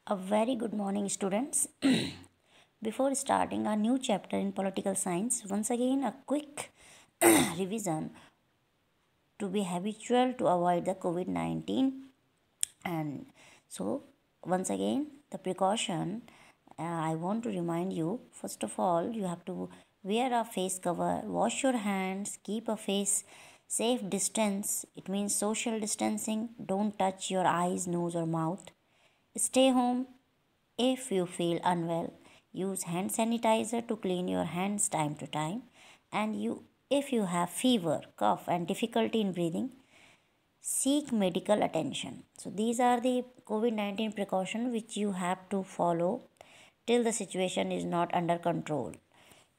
A very good morning, students. Before starting our new chapter in political science, once again a quick revision to be habitual to avoid the COVID 19. And so, once again, the precaution I want to remind you first of all, you have to wear a face cover, wash your hands, keep a face safe distance. It means social distancing. Don't touch your eyes, nose, or mouth. Stay home if you feel unwell. Use hand sanitizer to clean your hands time to time. And if you have fever, cough, and difficulty in breathing, seek medical attention. So these are the COVID-19 precautions which you have to follow till the situation is not under control.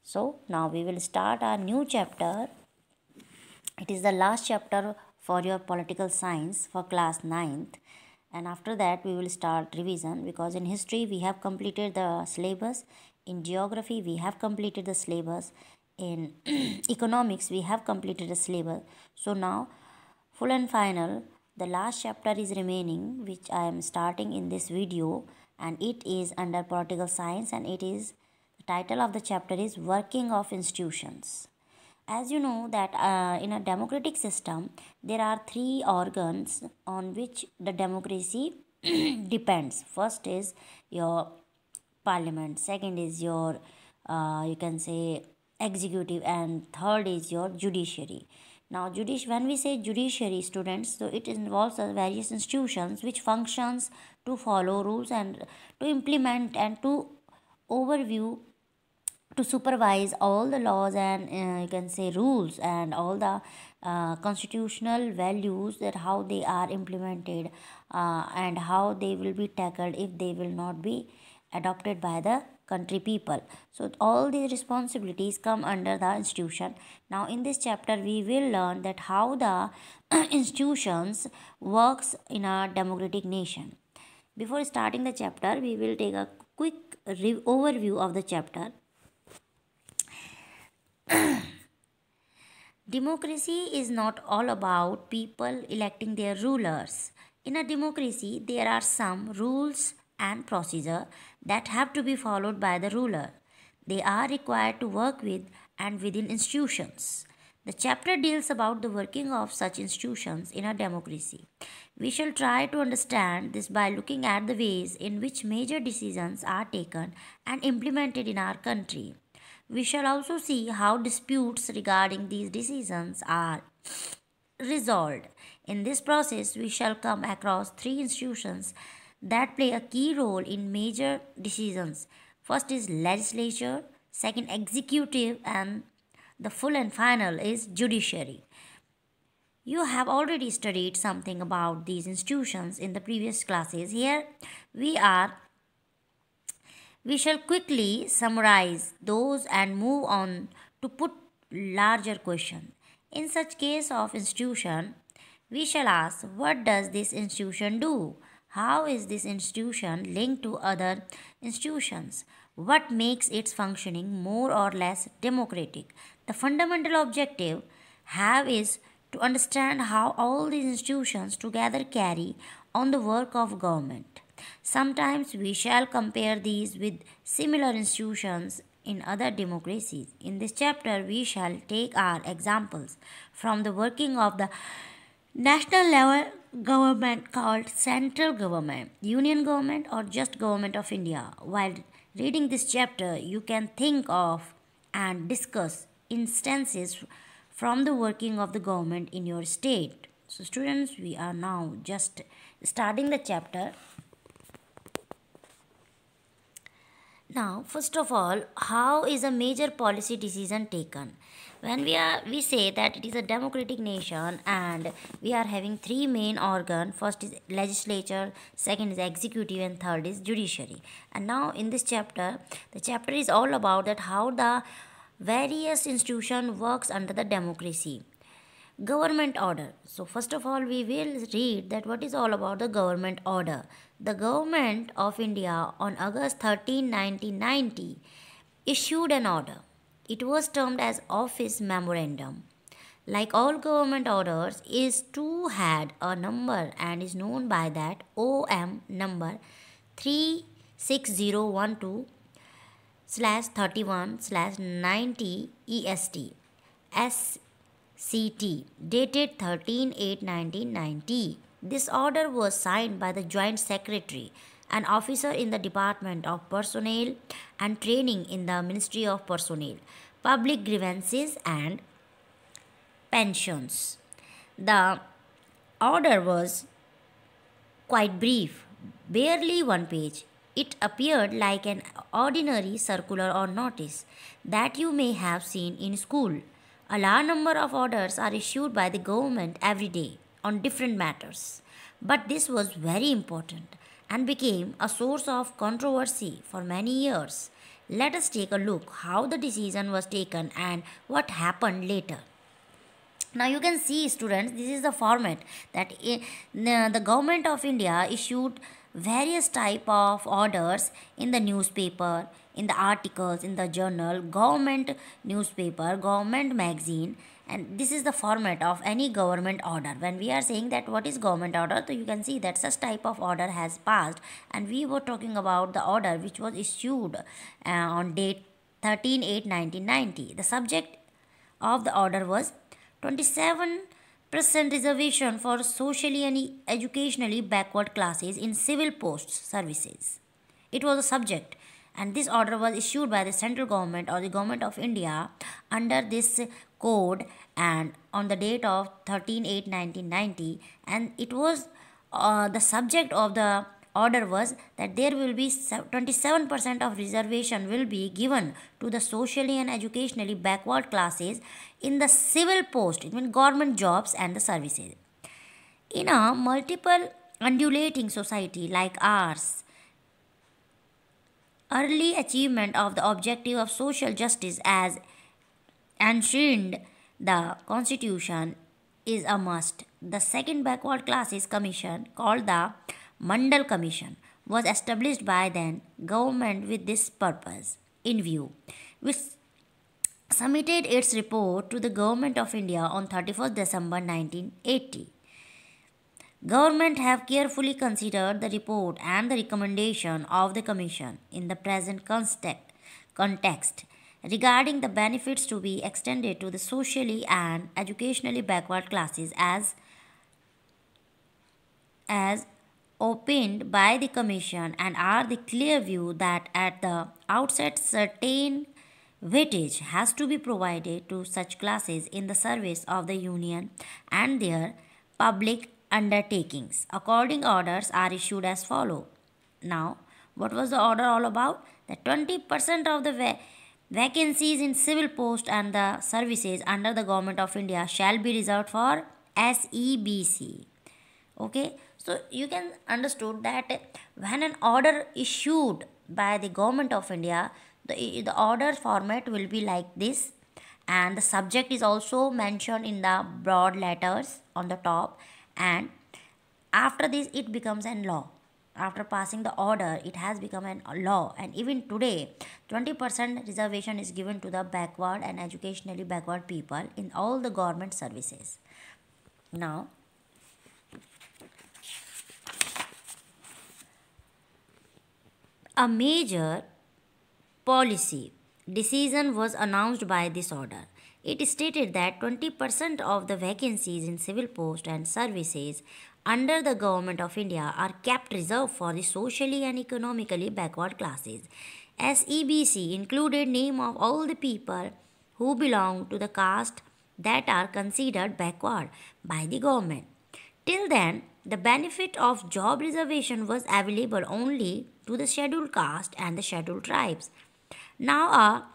So now we will start our new chapter. It is the last chapter for your political science for class 9th, and after that we will start revision, because in history we have completed the syllabus, in geography we have completed the syllabus, in economics we have completed the syllabus. So now full and final, the last chapter is remaining, which I am starting in this video, and it is under political science, and it is the title of the chapter is working of institutions. As you know that in a democratic system there are three organs on which the democracy depends. First is your parliament, second is your you can say executive, and third is your judiciary. Now when we say judiciary, students, so it involves various institutions which functions to follow rules and to implement and to overview, to supervise all the laws and you can say rules and all the constitutional values, that how they are implemented and how they will be tackled if they will not be adopted by the country people. So all these responsibilities come under the institution. Now in this chapter we will learn that how the institutions works in a democratic nation. Before starting the chapter, we will take a quick overview of the chapter. Democracy is not all about people electing their rulers. In a democracy, there are some rules and procedure that have to be followed by the ruler. They are required to work with and within institutions. The chapter deals about the working of such institutions in a democracy. We shall try to understand this by looking at the ways in which major decisions are taken and implemented in our country. We shall also see how disputes regarding these decisions are resolved. In this process, we shall come across three institutions that play a key role in major decisions. First is legislature, second executive, and the full and final is judiciary. You have already studied something about these institutions in the previous classes. Here we shall quickly summarize those and move on to put larger question. In such case of institution, we shall ask, what does this institution do? How is this institution linked to other institutions? What makes its functioning more or less democratic? The fundamental objective have is to understand how all these institutions together carry on the work of government. Sometimes we shall compare these with similar institutions in other democracies. In this chapter, we shall take our examples from the working of the national level government called central government, union government, or just government of India. While reading this chapter, you can think of and discuss instances from the working of the government in your state. So students, we are now just starting the chapter. Now, first of all, how is a major policy decision taken? When we say that it is a democratic nation and we are having three main organs. First is legislature, second is executive, and third is judiciary. And now in this chapter, the chapter is all about that how the various institution works under the democracy. Government order. So first of all we will read that what is all about the government order. The government of India on August 13, 1990 issued an order. It was termed as Office Memorandum. Like all government orders is to had a number and is known by that OM number 36012 slash 31 slash 90 EST SCT dated 13/8/1990. This order was signed by the Joint Secretary, an officer in the Department of Personnel and Training in the Ministry of Personnel, Public Grievances and Pensions. The order was quite brief, barely one page. It appeared like an ordinary circular or notice that you may have seen in school. A large number of orders are issued by the government every day on different matters. But this was very important and became a source of controversy for many years. Let us take a look how the decision was taken and what happened later. Now you can see, students, this is the format that the government of India issued various type of orders in the newspaper, in the articles, in the journal, government newspaper, government magazine, and this is the format of any government order. When we are saying that what is government order, so you can see that such type of order has passed, and we were talking about the order which was issued on date 13/8/1990. The subject of the order was 27% reservation for socially and educationally backward classes in civil post services. It was a subject, and this order was issued by the central government or the government of India under this code and on the date of 13/8/1990, and it was the subject of the order was that there will be 27% of reservation will be given to the socially and educationally backward classes in the civil post, it means government jobs and the services. In a multiple undulating society like ours, early achievement of the objective of social justice as enshrined the constitution is a must. The second backward classes commission, called the Mandal Commission, was established by then government with this purpose in view, which submitted its report to the government of India on 31st December 1980. Government have carefully considered the report and the recommendation of the commission in the present context regarding the benefits to be extended to the socially and educationally backward classes as opened by the commission, and are the clear view that at the outset certain weightage has to be provided to such classes in the service of the union and their public undertakings. According orders are issued as follow. Now, what was the order all about? That 20% of the vacancies in civil post and the services under the government of India shall be reserved for SEBC. Okay, so you can understood that when an order issued by the government of India, the order format will be like this, and the subject is also mentioned in the broad letters on the top, and after this it becomes a law. After passing the order, it has become a law, and even today 20% reservation is given to the backward and educationally backward people in all the government services. Now, a major policy decision was announced by this order. It stated that 20% of the vacancies in civil post and services under the government of India are kept reserved for the socially and economically backward classes. SEBC included name of all the people who belong to the caste that are considered backward by the government. Till then, the benefit of job reservation was available only to the scheduled caste and the scheduled tribes. Now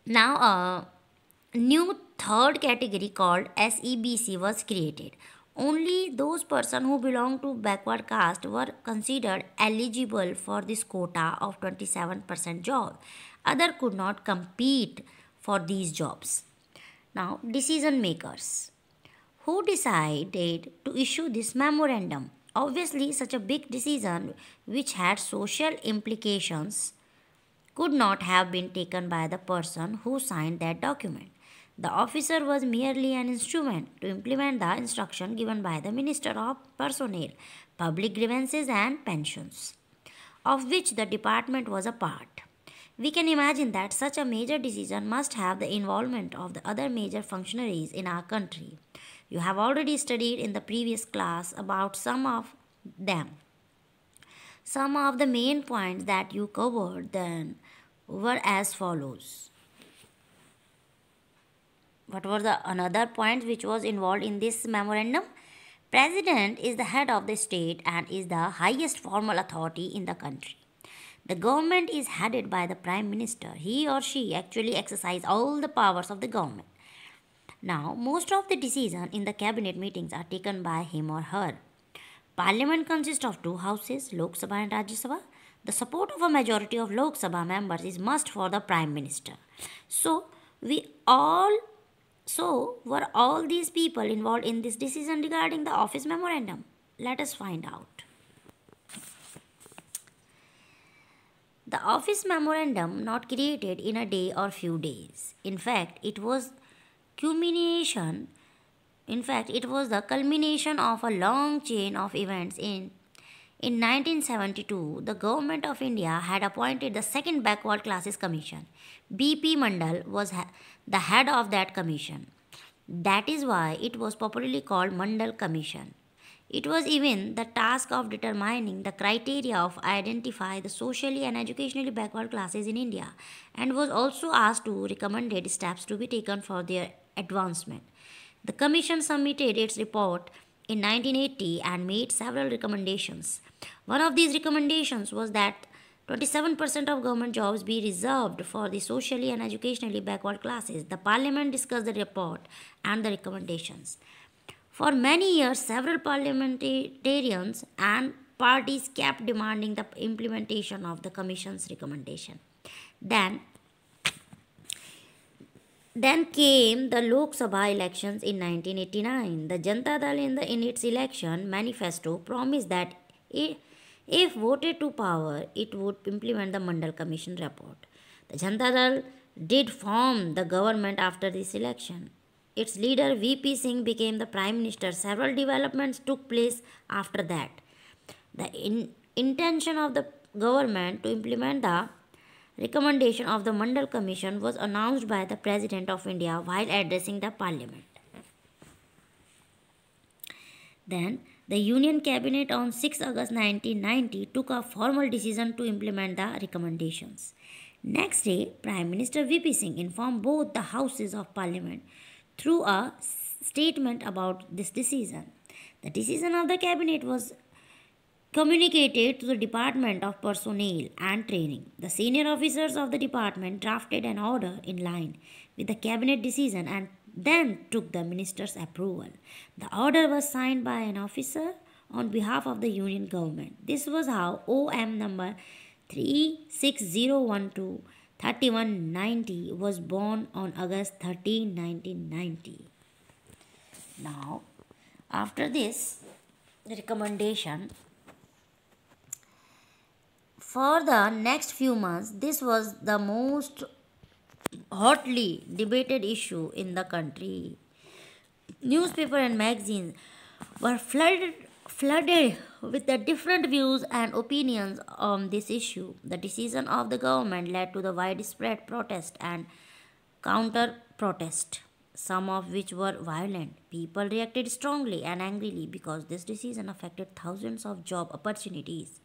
a new third category called SEBC was created. Only those persons who belong to backward caste were considered eligible for this quota of 27% job. Other could not compete for these jobs. Now, decision makers who decided to issue this memorandum. Obviously, such a big decision which had social implications could not have been taken by the person who signed that document. The officer was merely an instrument to implement the instruction given by the Minister of Personnel, Public Grievances and Pensions. of which the department was a part. We can imagine that such a major decision must have the involvement of the other major functionaries in our country. You have already studied in the previous class about some of them. Some of the main points that you covered then were as follows. What were the another points which was involved in this memorandum? President is the head of the state and is the highest formal authority in the country. The government is headed by the prime minister. He or she actually exercise all the powers of the government. Now, most of the decisions in the cabinet meetings are taken by him or her. Parliament consists of two houses, Lok Sabha and Rajya Sabha. The support of a majority of Lok Sabha members is must for the prime minister. So, we all were all these people involved in this decision regarding the office memorandum? Let us find out. The office memorandum not created in a day or few days. In fact, it was the culmination of a long chain of events. In 1972, the Government of India had appointed the Second Backward Classes Commission. B.P. Mandal was the head of that commission. That is why it was popularly called Mandal Commission. It was even the task of determining the criteria of identify the socially and educationally backward classes in India, and was also asked to recommend steps to be taken for their advancement. The commission submitted its report in 1980 and made several recommendations. One of these recommendations was that 27% of government jobs be reserved for the socially and educationally backward classes. The parliament discussed the report and the recommendations. For many years, several parliamentarians and parties kept demanding the implementation of the Commission's recommendation. Then, then came the Lok Sabha elections in 1989. The Janata Dal in its election manifesto promised that if voted to power, it would implement the Mandal Commission report. The Janata Dal did form the government after this election. Its leader V.P. Singh became the Prime Minister. Several developments took place after that. The intention of the government to implement the recommendation of the Mandal Commission was announced by the President of India while addressing the Parliament. Then, the Union Cabinet on 6 August 1990 took a formal decision to implement the recommendations. Next day, Prime Minister V.P. Singh informed both the Houses of Parliament through a statement about this decision. The decision of the cabinet was communicated to the Department of Personnel and Training. The senior officers of the department drafted an order in line with the cabinet decision and then took the minister's approval. The order was signed by an officer on behalf of the union government. This was how OM number 36012 3190 was born on August 13, 1990. Now, after this recommendation, for the next few months, this was the most hotly debated issue in the country. Newspaper and magazines were flooded with the different views and opinions on this issue. The decision of the government led to the widespread protest and counter protest, some of which were violent. People reacted strongly and angrily because this decision affected thousands of job opportunities.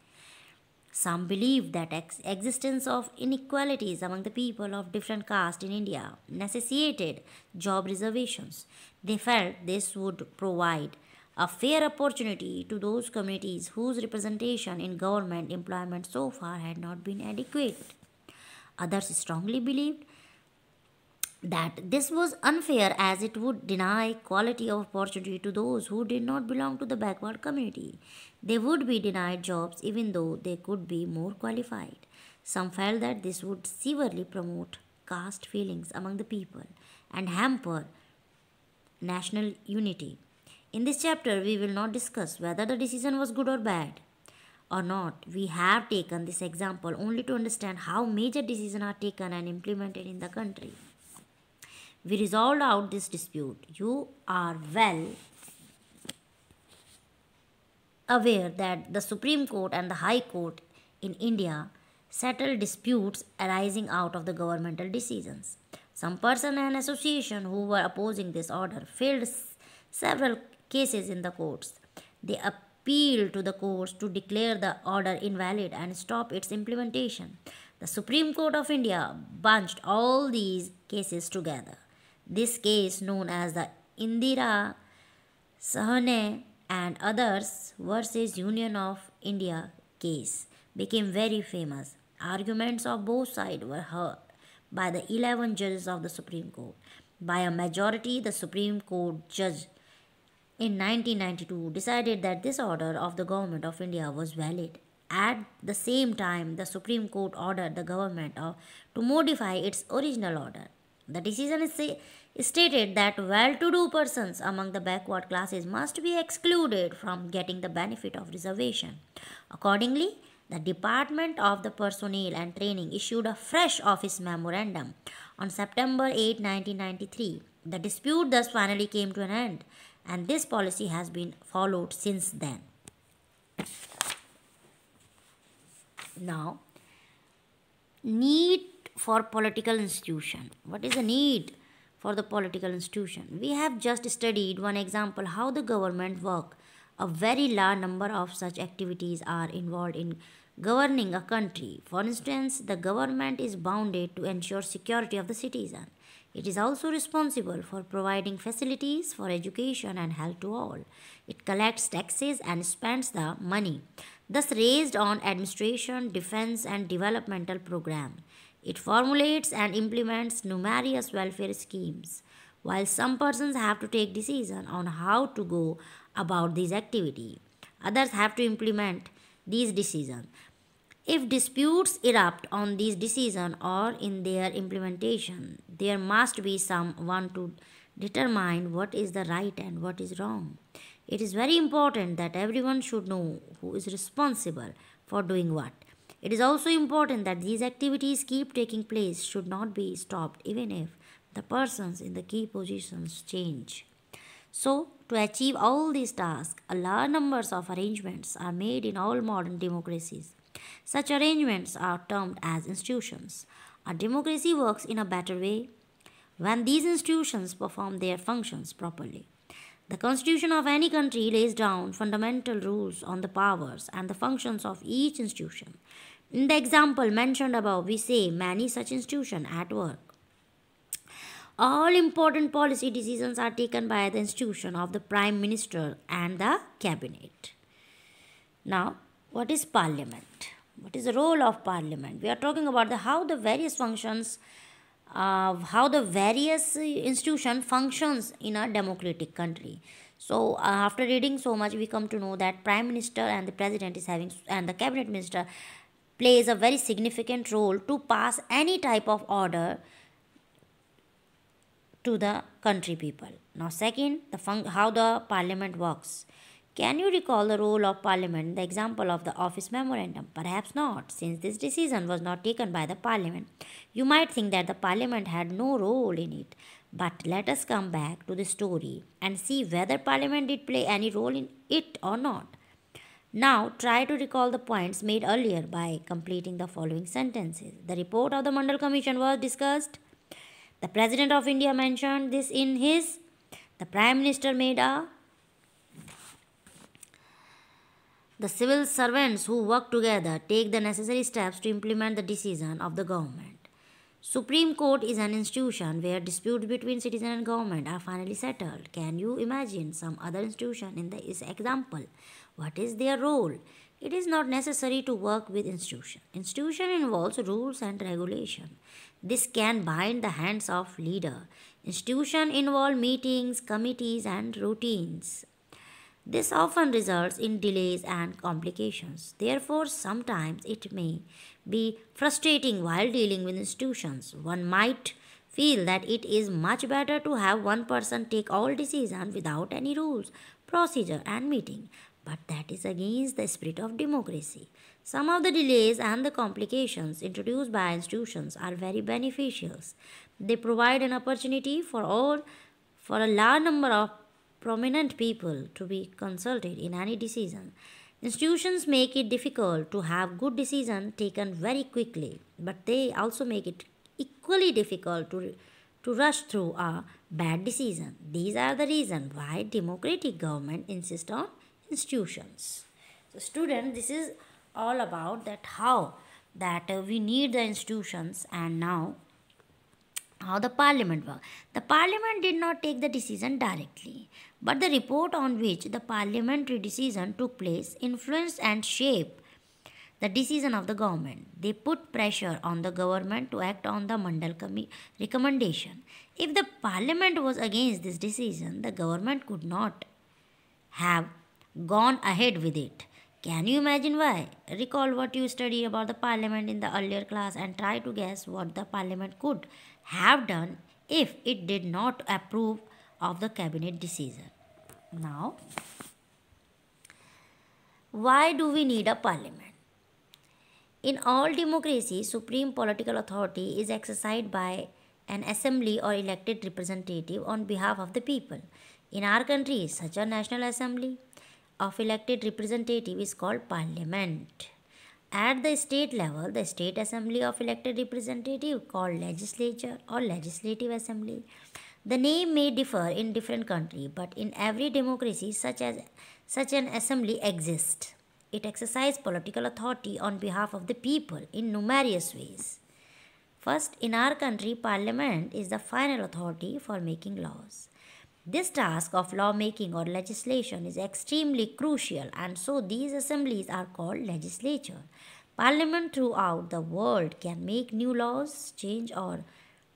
Some believed that existence of inequalities among the people of different castes in India necessitated job reservations. They felt this would provide a fair opportunity to those communities whose representation in government employment so far had not been adequate. Others strongly believed that this was unfair as it would deny quality of opportunity to those who did not belong to the backward community. They would be denied jobs even though they could be more qualified. Some felt that this would severely promote caste feelings among the people and hamper national unity. In this chapter, we will not discuss whether the decision was good or bad or not. We have taken this example only to understand how major decisions are taken and implemented in the country. We resolved out this dispute. You are well aware that the Supreme Court and the High Court in India settle disputes arising out of the governmental decisions. Some person and association who were opposing this order filed several cases in the courts. They appealed to the courts to declare the order invalid and stop its implementation. The Supreme Court of India bunched all these cases together. This case, known as the Indira Sahane and others versus Union of India case, became very famous. Arguments of both sides were heard by the 11 judges of the Supreme Court. By a majority, the Supreme Court judge in 1992 decided that this order of the government of India was valid. At the same time, the Supreme Court ordered the government to modify its original order. The decision stated that well-to-do persons among the backward classes must be excluded from getting the benefit of reservation. Accordingly, the Department of the Personnel and Training issued a fresh office memorandum on September 8, 1993. The dispute thus finally came to an end, and this policy has been followed since then. Now, need for political institution. What is the need for the political institution? We have just studied one example how the government work. A very large number of such activities are involved in governing a country. For instance, the government is bounded to ensure security of the citizen. It is also responsible for providing facilities for education and health to all. It collects taxes and spends the money thus raised on administration, defense, and developmental programs. It formulates and implements numerous welfare schemes, while some persons have to take decision on how to go about this activity. Others have to implement these decisions. If disputes erupt on these decisions or in their implementation, there must be someone to determine what is the right and what is wrong. It is very important that everyone should know who is responsible for doing what. It is also important that these activities keep taking place, should not be stopped even if the persons in the key positions change. So, to achieve all these tasks, a large numbers of arrangements are made in all modern democracies. Such arrangements are termed as institutions. A democracy works in a better way when these institutions perform their functions properly. The constitution of any country lays down fundamental rules on the powers and the functions of each institution. In the example mentioned above, we say many such institutions at work. All important policy decisions are taken by the institution of the Prime Minister and the Cabinet. Now, what is Parliament? What is the role of Parliament? We are talking about how the various functions, how the various institution functions in a democratic country. So, after reading so much, we come to know that Prime Minister and the President is having, and the Cabinet Minister plays a very significant role to pass any type of order to the country people. Now, second, how the Parliament works. Can you recall the role of Parliament in the example of the Office Memorandum? Perhaps not, since this decision was not taken by the Parliament. You might think that the Parliament had no role in it. But let us come back to the story and see whether Parliament did play any role in it or not. Now, try to recall the points made earlier by completing the following sentences. The report of the Mandal Commission was discussed. The President of India mentioned this in his. The Prime Minister made a. The civil servants who work together take the necessary steps to implement the decision of the government. Supreme Court is an institution where disputes between citizen and government are finally settled. Can you imagine some other institution in this example? What is their role? It is not necessary to work with institution. Institution involves rules and regulation. This can bind the hands of leader. Institution involve meetings, committees, and routines. This often results in delays and complications. Therefore, sometimes it may be frustrating while dealing with institutions. One might feel that it is much better to have one person take all decisions without any rules, procedure, and meeting. But that is against the spirit of democracy. Some of the delays and the complications introduced by institutions are very beneficial. They provide an opportunity for a large number of prominent people to be consulted in any decision. Institutions make it difficult to have good decisions taken very quickly, but they also make it equally difficult to rush through a bad decision. These are the reasons why democratic government insist on institutions. So student, this is all about that how that we need the institutions. And now how the parliament worked. The parliament did not take the decision directly, but the report on which the parliamentary decision took place influenced and shaped the decision of the government. They put pressure on the government to act on the recommendation. If the parliament was against this decision, the government could not have gone ahead with it. Can you imagine why? Recall what you studied about the parliament in the earlier class and try to guess what the parliament could have done if it did not approve of the cabinet decision. Now, why do we need a parliament? In all democracies, supreme political authority is exercised by an assembly or elected representative on behalf of the people. In our country, such a national assembly of elected representative is called parliament. At the state level, the state assembly of elected representative called legislature or legislative assembly. The name may differ in different countries, but in every democracy such an assembly exists. It exercises political authority on behalf of the people in numerous ways. First, in our country, parliament is the final authority for making laws. This task of lawmaking or legislation is extremely crucial, and so these assemblies are called legislature. Parliament throughout the world can make new laws, change or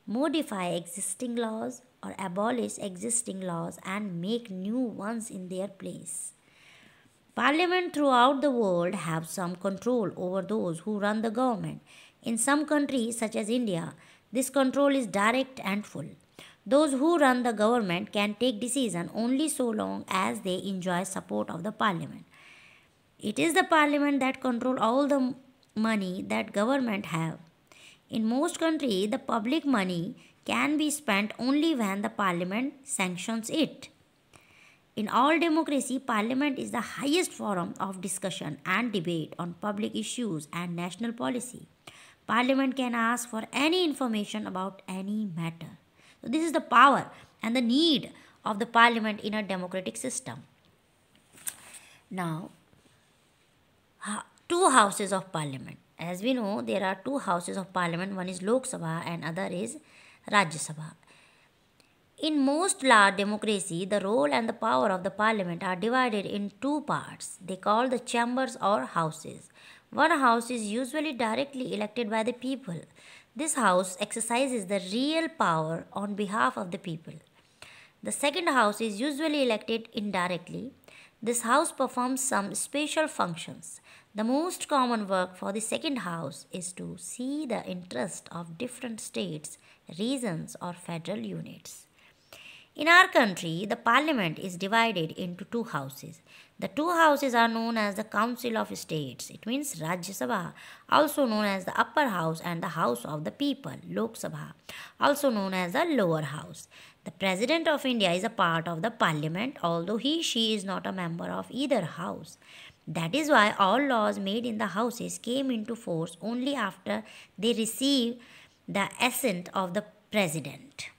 modify existing laws, or abolish existing laws and make new ones in their place. Parliament throughout the world have some control over those who run the government. In some countries, such as India, this control is direct and full. Those who run the government can take decisions only so long as they enjoy support of the parliament. It is the parliament that control all the money that government have. In most countries, the public money can be spent only when the parliament sanctions it. In all democracy, parliament is the highest forum of discussion and debate on public issues and national policy. Parliament can ask for any information about any matter. So this is the power and the need of the parliament in a democratic system. Now, two houses of parliament. As we know, there are two houses of parliament. One is Lok Sabha and other is Rajya Sabha. In most large democracy, the role and the power of the parliament are divided in two parts. They call the chambers or houses. One house is usually directly elected by the people. This house exercises the real power on behalf of the people. The second house is usually elected indirectly. This house performs some special functions. The most common work for the second house is to see the interest of different states, regions, or federal units. In our country, the parliament is divided into two houses. The two houses are known as the Council of States. It means Rajya Sabha, also known as the upper house, and the House of the People, Lok Sabha, also known as the lower house. The President of India is a part of the parliament, although she is not a member of either house. That is why all laws made in the houses came into force only after they received the assent of the President.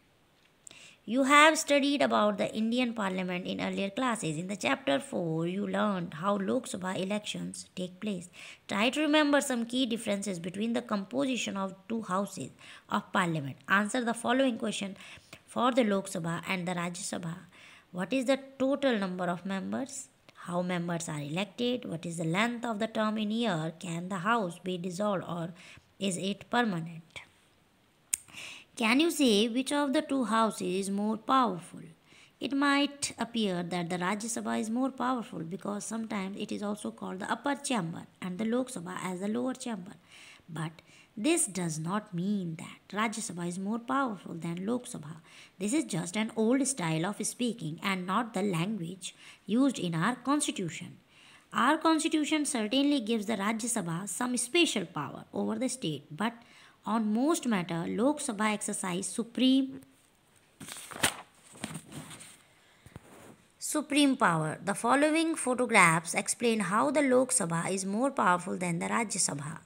You have studied about the Indian Parliament in earlier classes. In the chapter 4, you learned how Lok Sabha elections take place. Try to remember some key differences between the composition of two houses of Parliament. Answer the following question for the Lok Sabha and the Rajya Sabha. What is the total number of members? How members are elected? What is the length of the term in year? Can the house be dissolved or is it permanent? Can you say which of the two houses is more powerful? It might appear that the Rajya Sabha is more powerful because sometimes it is also called the upper chamber and the Lok Sabha as the lower chamber. But this does not mean that Rajya Sabha is more powerful than Lok Sabha. This is just an old style of speaking and not the language used in our constitution. Our constitution certainly gives the Rajya Sabha some special power over the state, but on most matter, Lok Supreme power. The following photographs explain how the Lok Sabha is more powerful than the Rajya Sabha.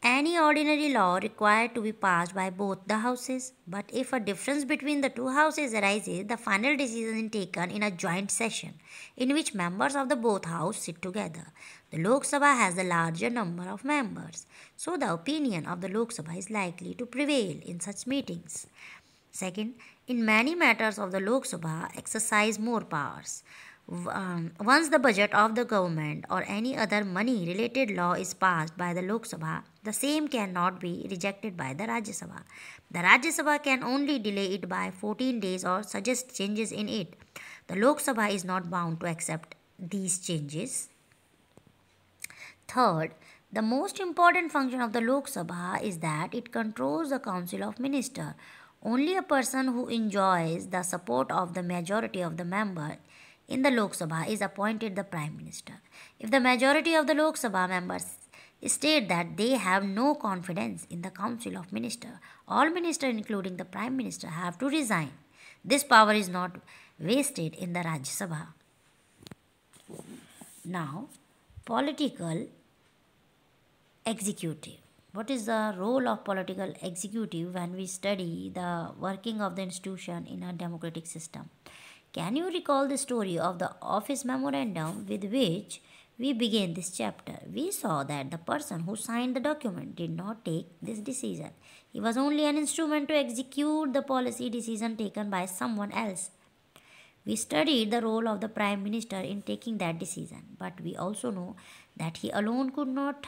Any ordinary law required to be passed by both the houses, but if a difference between the two houses arises, the final decision is taken in a joint session in which members of the both houses sit together. The Lok Sabha has the larger number of members, so the opinion of the Lok Sabha is likely to prevail in such meetings. Second, in many matters of the Lok Sabha exercise more powers. Once the budget of the government or any other money related law is passed by the Lok Sabha, the same cannot be rejected by the Rajya Sabha. The Rajya Sabha can only delay it by 14 days or suggest changes in it. The Lok Sabha is not bound to accept these changes. Third, the most important function of the Lok Sabha is that it controls the Council of Ministers. Only a person who enjoys the support of the majority of the members in the Lok Sabha is appointed the Prime Minister. If the majority of the Lok Sabha members state that they have no confidence in the Council of Ministers, all ministers including the Prime Minister have to resign. This power is not wasted in the Rajya Sabha. Now, political executive. What is the role of political executive when we study the working of the institution in a democratic system? Can you recall the story of the office memorandum with which we began this chapter? We saw that the person who signed the document did not take this decision. He was only an instrument to execute the policy decision taken by someone else. We studied the role of the Prime Minister in taking that decision, but we also know that he alone could not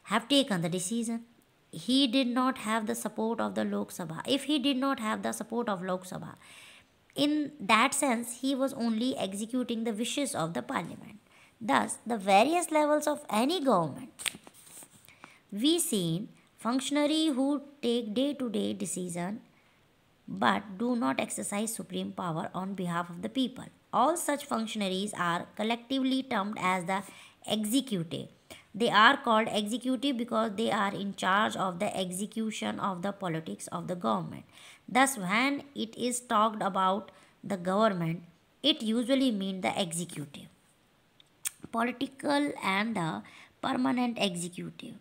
have taken the decision. He did not have the support of the Lok Sabha. If he did not have the support of Lok Sabha, in that sense, he was only executing the wishes of the parliament. Thus, the various levels of any government, we seen functionaries who take day-to-day decision but do not exercise supreme power on behalf of the people. All such functionaries are collectively termed as the executive. They are called executive because they are in charge of the execution of the politics of the government. Thus, when it is talked about the government, it usually means the executive, political and the permanent executive.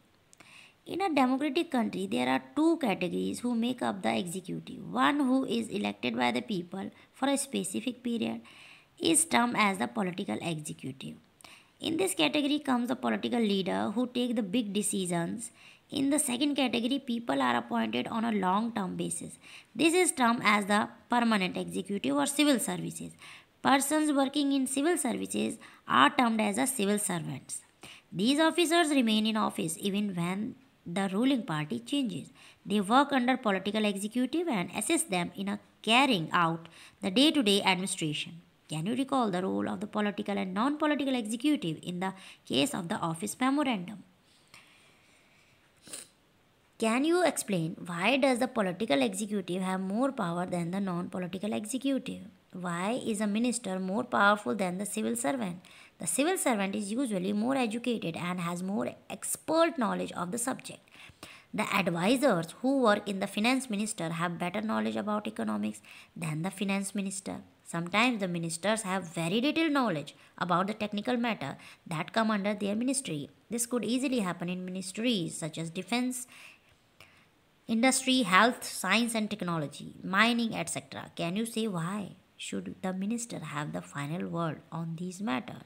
In a democratic country, there are two categories who make up the executive. One who is elected by the people for a specific period is termed as the political executive. In this category comes the political leader who take the big decisions. In the second category, people are appointed on a long-term basis. This is termed as the permanent executive or civil services. Persons working in civil services are termed as the civil servants. These officers remain in office even when the ruling party changes. They work under political executive and assist them in a carrying out the day-to-day administration. Can you recall the role of the political and non-political executive in the case of the office memorandum? Can you explain why does the political executive have more power than the non-political executive? Why is a minister more powerful than the civil servant? The civil servant is usually more educated and has more expert knowledge of the subject. The advisors who work in the finance minister have better knowledge about economics than the finance minister. Sometimes the ministers have very little knowledge about the technical matter that come under their ministry. This could easily happen in ministries such as defense, industry, health, science and technology, mining, etc. Can you say why should the minister have the final word on these matters?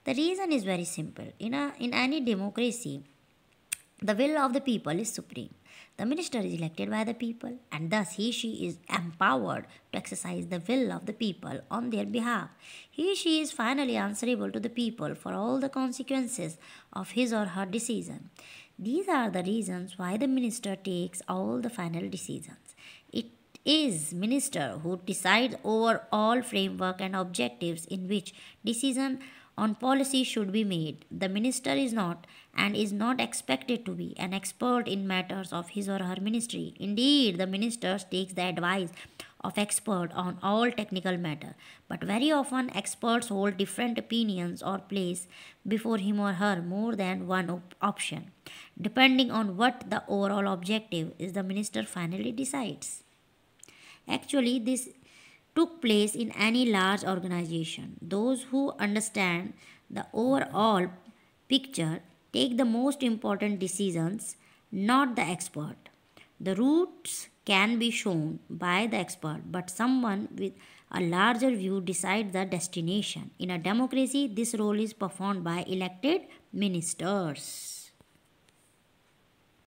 The reason is very simple. In any democracy, the will of the people is supreme. The minister is elected by the people and thus she is empowered to exercise the will of the people on their behalf. She is finally answerable to the people for all the consequences of his or her decision. These are the reasons why the minister takes all the final decisions. It is minister who decides over all framework and objectives in which decision on policy should be made. The minister is not and is not expected to be an expert in matters of his or her ministry. Indeed, the minister takes the advice of expert on all technical matter, but very often experts hold different opinions or place before him or her more than one option. Depending on what the overall objective is, the minister finally decides. Actually, this took place in any large organization. Those who understand the overall picture take the most important decisions, not the expert. The routes can be shown by the expert, but someone with a larger view decides the destination. In a democracy, this role is performed by elected ministers.